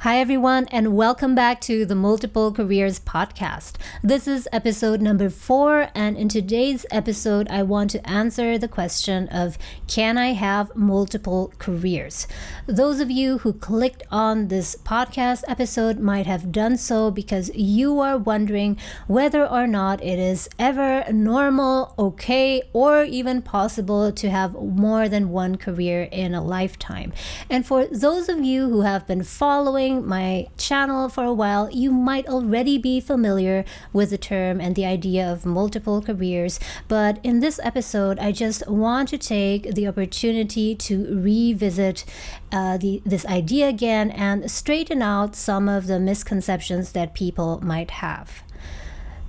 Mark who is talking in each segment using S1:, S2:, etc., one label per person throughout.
S1: Hi, everyone, and welcome back to the Multiple Careers Podcast. This is episode number 4, and in today's episode, I want to answer the question of, can I have multiple careers? Those of you who clicked on this podcast episode might have done so because you are wondering whether or not it is ever normal, okay, or even possible to have more than one career in a lifetime. And for those of you who have been following my channel for a while, you might already be familiar with the term and the idea of multiple careers. But in this episode, I just want to take the opportunity to revisit this idea again and straighten out some of the misconceptions that people might have.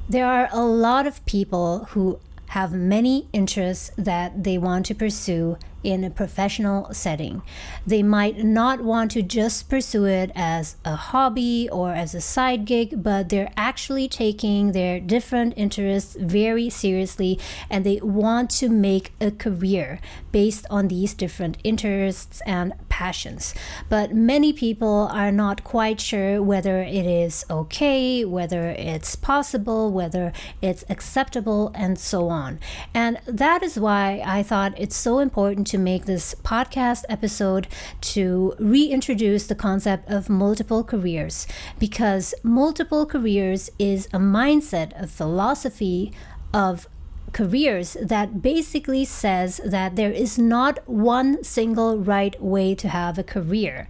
S1: There are a lot of people who have many interests that they want to pursue in a professional setting. They might not want to just pursue it as a hobby or as a side gig, but they're actually taking their different interests very seriously and they want to make a career based on these different interests and passions. But many people are not quite sure whether it is okay, whether it's possible, whether it's acceptable, and so on. And that is why I thought it's so important to make this podcast episode to reintroduce the concept of multiple careers, because multiple careers is a mindset, a philosophy of careers that basically says that there is not one single right way to have a career.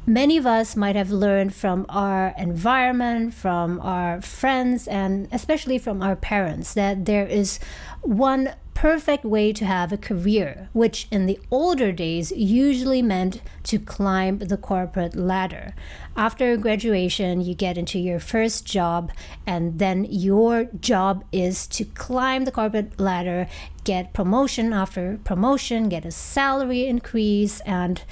S1: Many of us might have learned from our environment, from our friends, and especially from our parents that there is one perfect way to have a career, which in the older days usually meant to climb the corporate ladder. After graduation, you get into your first job, and then your job is to climb the corporate ladder, get promotion after promotion, get a salary increase, and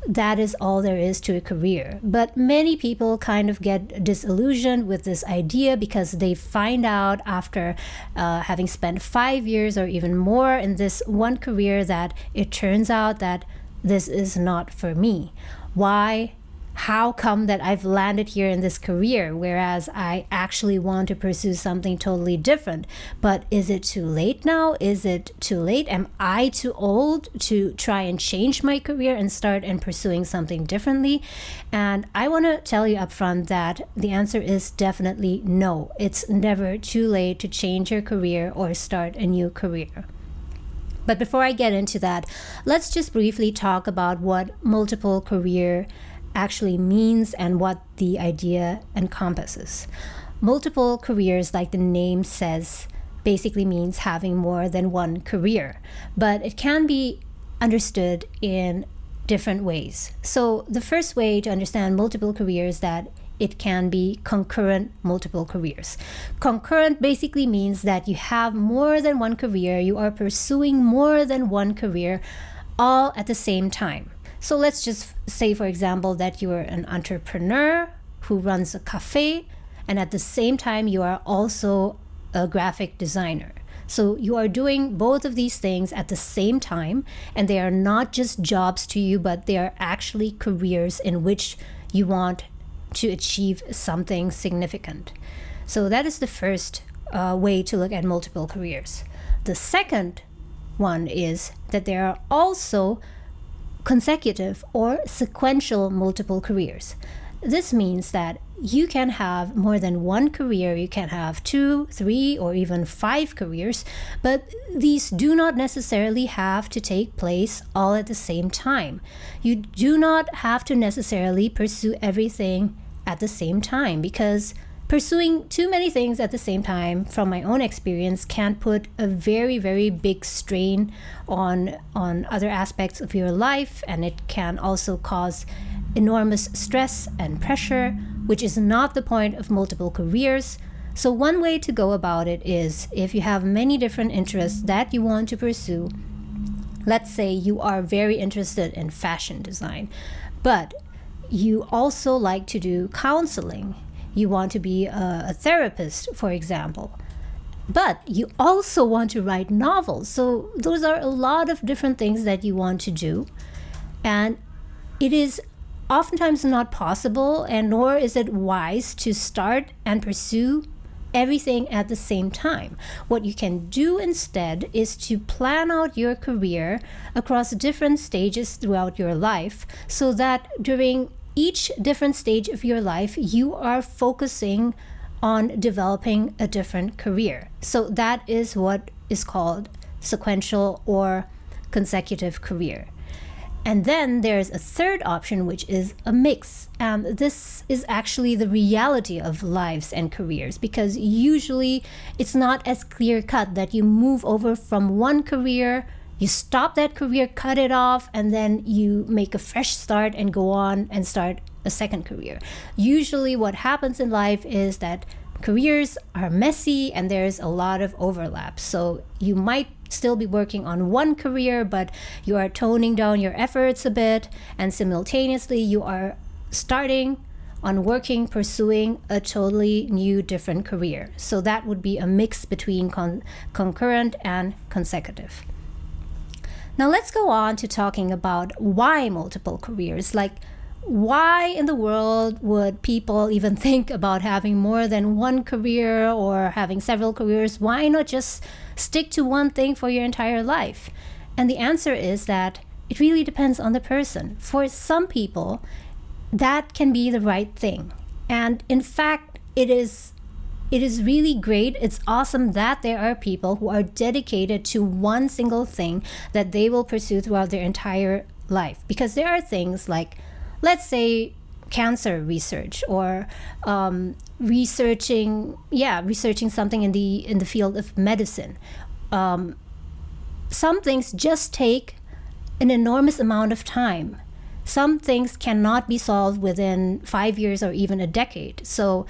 S1: that is all there is to a career. But many people kind of get disillusioned with this idea because they find out after having spent 5 years or even more in this one career that it turns out that this is not for me. Why? How come that I've landed here in this career, whereas I actually want to pursue something totally different? But is it too late now? Is it too late? Am I too old to try and change my career and start and pursuing something differently? And I want to tell you up front that the answer is definitely no. It's never too late to change your career or start a new career. But before I get into that, let's just briefly talk about what multiple career actually means and what the idea encompasses. Multiple careers, like the name says, basically means having more than one career, but it can be understood in different ways. So the first way to understand multiple careers is that it can be concurrent multiple careers. Concurrent basically means that you have more than one career, you are pursuing more than one career all at the same time. So let's just say, for example, that you are an entrepreneur who runs a cafe, and at the same time, you are also a graphic designer. So you are doing both of these things at the same time, and they are not just jobs to you, but they are actually careers in which you want to achieve something significant. So that is the first way to look at multiple careers. The second one is that there are also consecutive or sequential multiple careers. This means that you can have more than one career, you can have 2, 3, or even 5 careers, but these do not necessarily have to take place all at the same time. You do not have to necessarily pursue everything at the same time, because pursuing too many things at the same time, from my own experience, can put a very, very big strain on other aspects of your life, and it can also cause enormous stress and pressure, which is not the point of multiple careers. So one way to go about it is, if you have many different interests that you want to pursue, let's say you are very interested in fashion design, but you also like to do counseling. You want to be a therapist, for example, but you also want to write novels. So those are a lot of different things that you want to do. And it is oftentimes not possible, and nor is it wise to start and pursue everything at the same time. What you can do instead is to plan out your career across different stages throughout your life, so that during each different stage of your life, you are focusing on developing a different career. So that is what is called sequential or consecutive career. And then there's a third option, which is a mix. And this is actually the reality of lives and careers, because usually it's not as clear cut that you move over from one career, you stop that career, cut it off, and then you make a fresh start and go on and start a second career. Usually what happens in life is that careers are messy and there's a lot of overlap. So you might still be working on one career, but you are toning down your efforts a bit, and simultaneously you are starting on pursuing a totally new, different career. So that would be a mix between concurrent and consecutive. Now let's go on to talking about why multiple careers. Like, why in the world would people even think about having more than one career or having several careers? Why not just stick to one thing for your entire life? And the answer is that it really depends on the person. For some people, that can be the right thing. And in fact, it is really great. It's awesome that there are people who are dedicated to one single thing that they will pursue throughout their entire life. Because there are things like, let's say, cancer research, or researching something in the field of medicine. Some things just take an enormous amount of time. Some things cannot be solved within 5 years or even a decade. So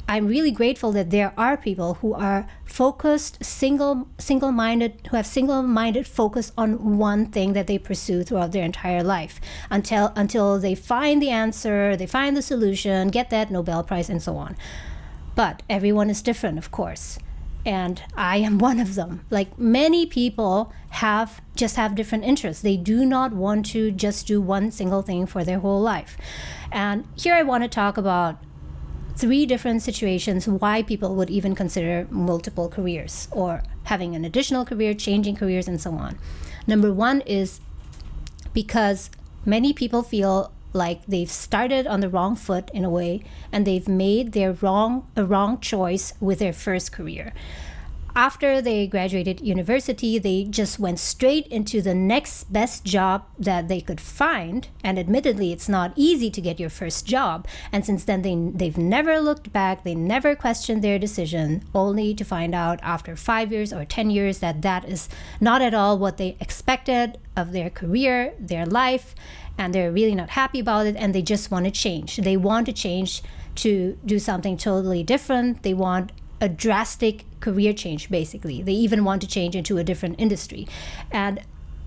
S1: I'm really grateful that there are people who are focused, single-minded, who have single-minded focus on one thing that they pursue throughout their entire life until they find the answer, they find the solution, get that Nobel Prize, and so on. But everyone is different, of course. And I am one of them. Like, many people have different interests. They do not want to just do one single thing for their whole life. And here I want to talk about 3 different situations why people would even consider multiple careers, or having an additional career, changing careers, and so on. Number 1 is because many people feel like they've started on the wrong foot in a way, and they've made a wrong choice with their first career. After they graduated university, they just went straight into the next best job that they could find. And admittedly, it's not easy to get your first job. And since then, they've never looked back. They never questioned their decision, only to find out after 5 years or 10 years that is not at all what they expected of their career, their life, and they're really not happy about it, and they just want to change. They want to change to do something totally different. They want a drastic career change, basically. They even want to change into a different industry. And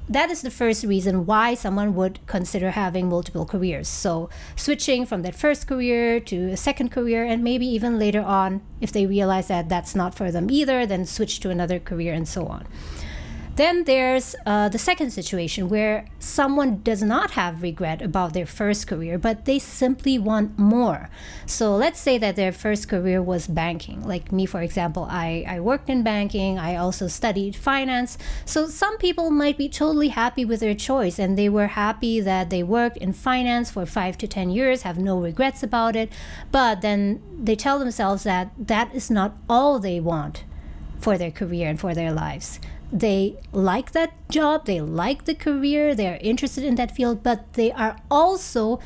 S1: that is the first reason why someone would consider having multiple careers. So switching from that first career to a second career, and maybe even later on, if they realize that that's not for them either, then switch to another career, and so on. Then there's the second situation where someone does not have regret about their first career, but they simply want more. So let's say that their first career was banking. Like me, for example, I worked in banking. I also studied finance. So some people might be totally happy with their choice, and they were happy that they worked in finance for 5 to 10 years, have no regrets about it. But then they tell themselves that that is not all they want for their career and for their lives. They like that job, they like the career, they're interested in that field, but they are also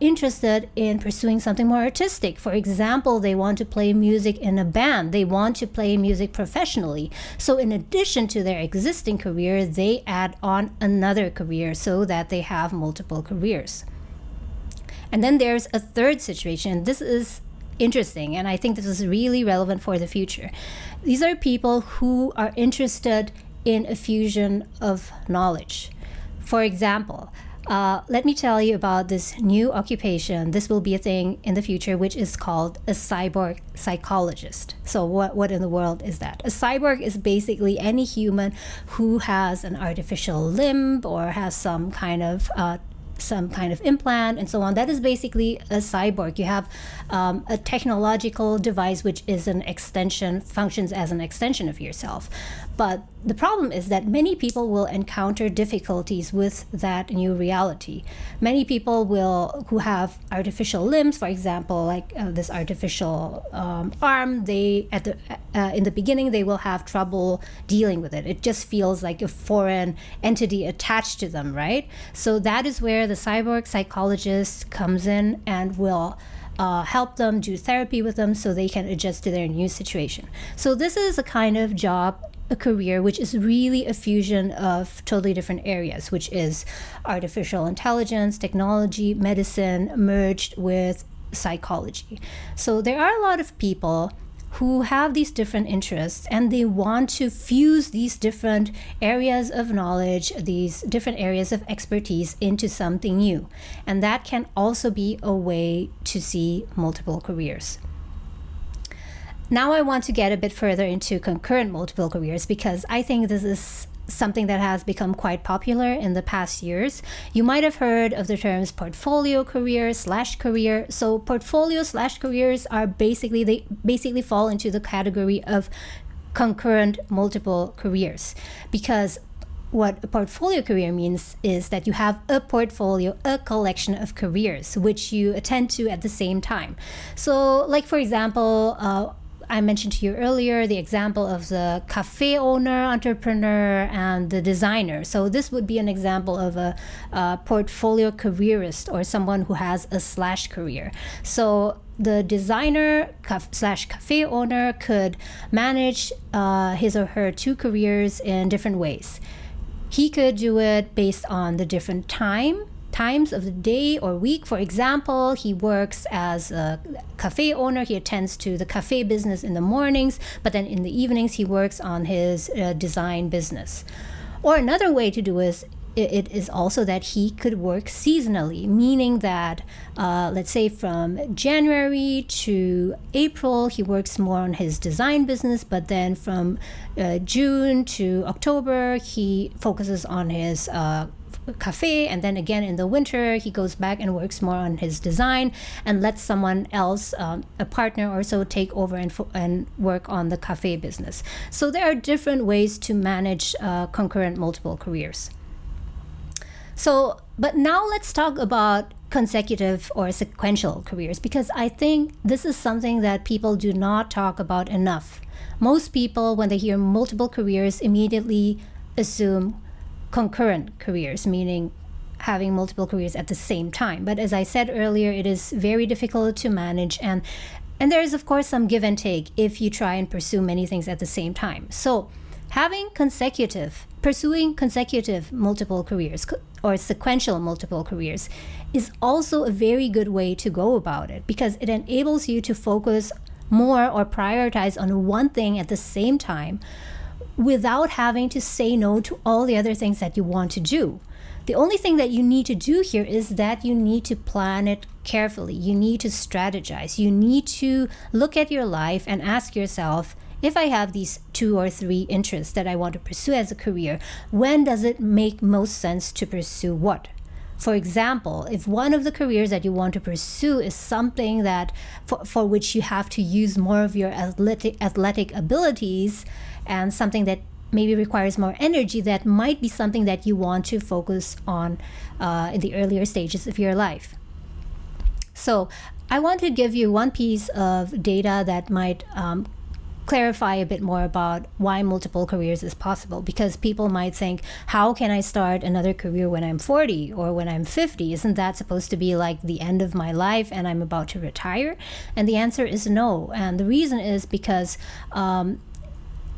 S1: interested in pursuing something more artistic. For example, they want to play music in a band, they want to play music professionally. So in addition to their existing career, they add on another career so that they have multiple careers. And then there's a third situation. This is interesting, and I think this is really relevant for the future. These are people who are interested in a fusion of knowledge. For example, let me tell you about this new occupation. This will be a thing in the future, which is called a cyborg psychologist. So what in the world is that? A cyborg is basically any human who has an artificial limb or has some kind of some kind of implant and so on. That is basically a cyborg. You have a technological device which is an extension, functions as an extension of yourself. But the problem is that many people will encounter difficulties with that new reality. Many people who have artificial limbs, for example, like this artificial arm, in the beginning they will have trouble dealing with it. It just feels like a foreign entity attached to them, right? So that is where the cyborg psychologist comes in and will help them, do therapy with them so they can adjust to their new situation. So this is a kind of job, a career, which is really a fusion of totally different areas, which is artificial intelligence, technology, medicine merged with psychology. So there are a lot of people who have these different interests and they want to fuse these different areas of knowledge, these different areas of expertise into something new. And that can also be a way to see multiple careers. Now I want to get a bit further into concurrent multiple careers because I think this is something that has become quite popular in the past years. You might have heard of the terms portfolio career / career. So portfolio / careers are basically fall into the category of concurrent multiple careers, because what a portfolio career means is that you have a portfolio, a collection of careers which you attend to at the same time. So like for example, I mentioned to you earlier the example of the cafe owner, entrepreneur, and the designer. So this would be an example of a portfolio careerist, or someone who has a / career. So the designer / cafe owner could manage his or her 2 careers in different ways. He could do it based on the different times of the day or week. For example, he works as a cafe owner. He attends to the cafe business in the mornings, but then in the evenings he works on his design business. Or another way to do it is also that he could work seasonally, meaning that let's say from January to April he works more on his design business, but then from June to October he focuses on his cafe, and then again in the winter he goes back and works more on his design and lets someone else, a partner or so, take over and work on the cafe business. So there are different ways to manage concurrent multiple careers. So, but now let's talk about consecutive or sequential careers, because I think this is something that people do not talk about enough. Most people, when they hear multiple careers, immediately assume concurrent careers, meaning having multiple careers at the same time. But as I said earlier, it is very difficult to manage, and there is of course some give and take if you try and pursue many things at the same time. So pursuing consecutive multiple careers or sequential multiple careers is also a very good way to go about it, because it enables you to focus more or prioritize on one thing at the same time without having to say no to all the other things that you want to do. The only thing that you need to do here is that you need to plan it carefully. You need to strategize. You need to look at your life and ask yourself, if I have these 2 or 3 interests that I want to pursue as a career, when does it make most sense to pursue what? For example, if one of the careers that you want to pursue is something that for which you have to use more of your athletic abilities, and something that maybe requires more energy, that might be something that you want to focus on in the earlier stages of your life. So I want to give you one piece of data that might clarify a bit more about why multiple careers is possible, because people might think, how can I start another career when I'm 40 or when I'm 50? Isn't that supposed to be like the end of my life and I'm about to retire? And the answer is no. And the reason is because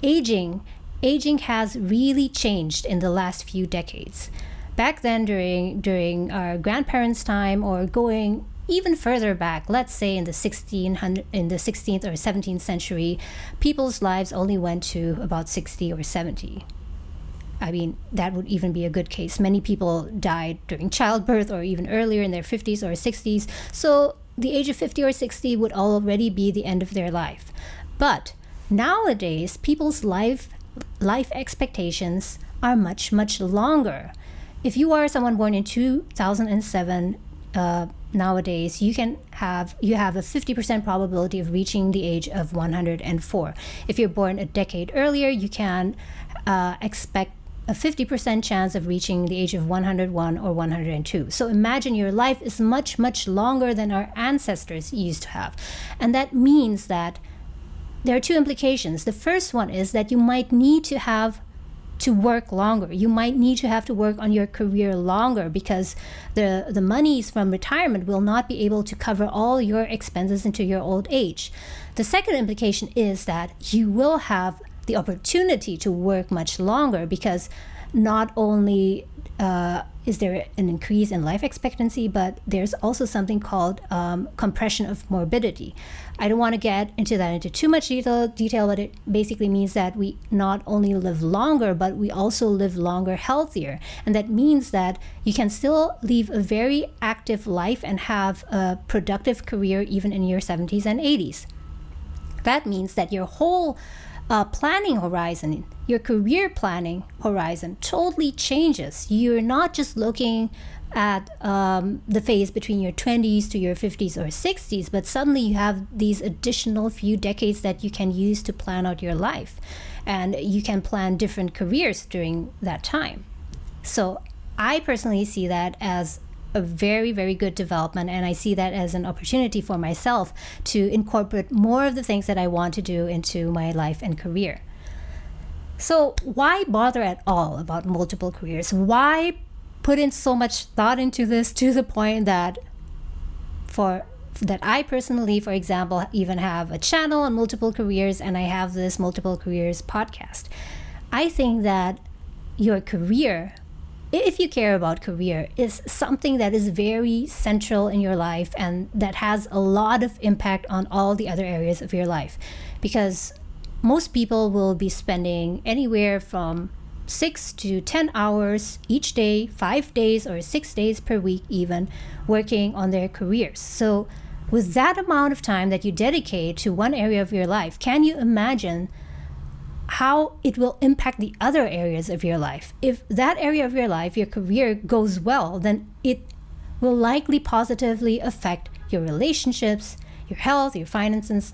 S1: aging has really changed in the last few decades. Back then, during our grandparents' time, or going even further back, let's say in the 16th or 17th century, people's lives only went to about 60 or 70. I mean, that would even be a good case. Many people died during childbirth or even earlier in their 50s or 60s. So the age of 50 or 60 would already be the end of their life. But nowadays, people's life expectations are much, much longer. if you are someone born in 2007, nowadays you have a 50% probability of reaching the age of 104. If you're born a decade earlier, you can expect a 50% chance of reaching the age of 101 or 102. So imagine your life is much, much longer than our ancestors used to have. And that means that there are two implications. The first one is that you might need to work longer. You might need to have to work on your career longer because the monies from retirement will not be able to cover all your expenses into your old age. The second implication is that you will have the opportunity to work much longer because not only is there an increase in life expectancy, but there's also something called compression of morbidity. I don't want to get into too much detail, but it basically means that we not only live longer, but we also live longer healthier. And that means that you can still live a very active life and have a productive career even in your 70s and 80s. That means that your whole planning horizon, your career planning horizon totally changes. You're not just looking at the phase between your 20s to your 50s or 60s, but suddenly you have these additional few decades that you can use to plan out your life. And you can plan different careers during that time. So I personally see that as a very, very good development, and I see that as an opportunity for myself to incorporate more of the things that I want to do into my life and career. So why bother at all about multiple careers? Why put in so much thought into this to the point that I personally, for example, even have a channel on multiple careers, and I have this multiple careers podcast? I think that your career, if you care about career, is something that is very central in your life and that has a lot of impact on all the other areas of your life. Because most people will be spending anywhere from 6 to 10 hours each day, 5 days or 6 days per week even, working on their careers. So with that amount of time that you dedicate to one area of your life, can you imagine how it will impact the other areas of your life? If that area of your life, your career, goes well, then it will likely positively affect your relationships, your health, your finances,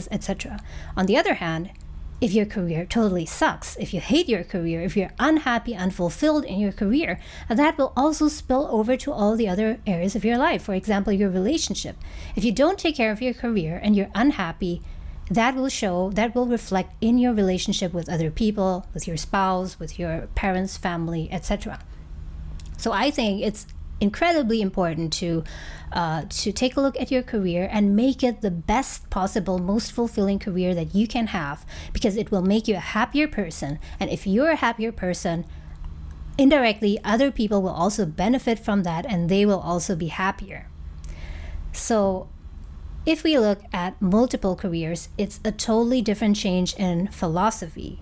S1: etc. On the other hand, if your career totally sucks, if you hate your career, if you're unhappy, unfulfilled in your career, that will also spill over to all the other areas of your life. For example, your relationship. If you don't take care of your career and you're unhappy, that will reflect in your relationship with other people, with your spouse, with your parents, family, etc. So I think it's incredibly important to take a look at your career and make it the best possible, most fulfilling career that you can have, because it will make you a happier person. And if you're a happier person, indirectly, other people will also benefit from that, and they will also be happier. So if we look at multiple careers, it's a totally different change in philosophy,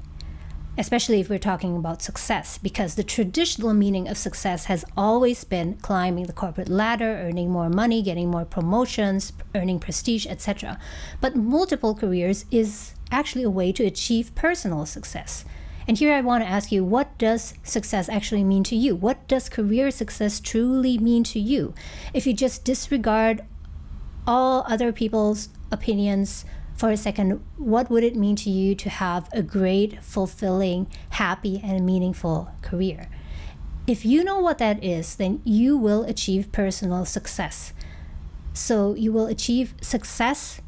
S1: especially if we're talking about success, because the traditional meaning of success has always been climbing the corporate ladder, earning more money, getting more promotions, earning prestige, etc. But multiple careers is actually a way to achieve personal success. And here I want to ask you, what does success actually mean to you? What does career success truly mean to you? If you just disregard all other people's opinions for a second, what would it mean to you to have a great, fulfilling, happy, and meaningful career? If you know what that is, then you will achieve personal success. So you will achieve success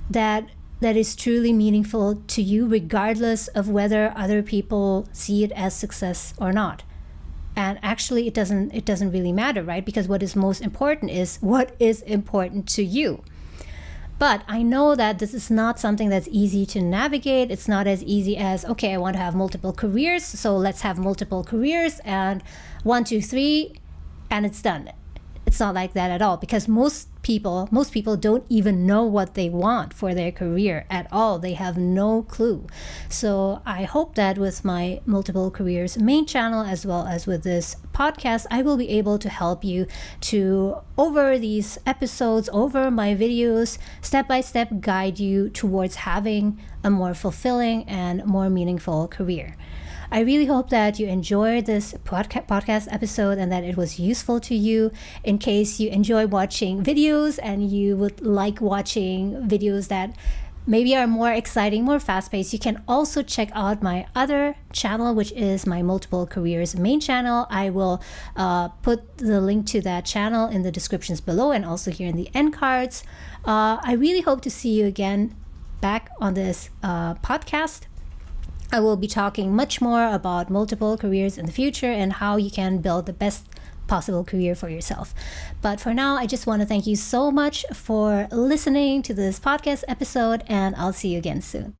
S1: that is truly meaningful to you, regardless of whether other people see it as success or not. And actually, it doesn't really matter, right? Because what is most important is what is important to you. But I know that this is not something that's easy to navigate. It's not as easy as, okay, I want to have multiple careers, so let's have multiple careers, and 1, 2, 3, and it's done. It's not like that at all, because most people don't even know what they want for their career at all. They have no clue. So I hope that with my multiple careers main channel, as well as with this podcast, I will be able to help you to, over these episodes, over my videos, step by step guide you towards having a more fulfilling and more meaningful career. I really hope that you enjoyed this podcast episode and that it was useful to you. In case you enjoy watching videos and you would like watching videos that maybe are more exciting, more fast-paced, you can also check out my other channel, which is my Multiple Careers main channel. I will put the link to that channel in the descriptions below and also here in the end cards. I really hope to see you again back on this podcast. I will be talking much more about multiple careers in the future and how you can build the best possible career for yourself. But for now, I just want to thank you so much for listening to this podcast episode, and I'll see you again soon.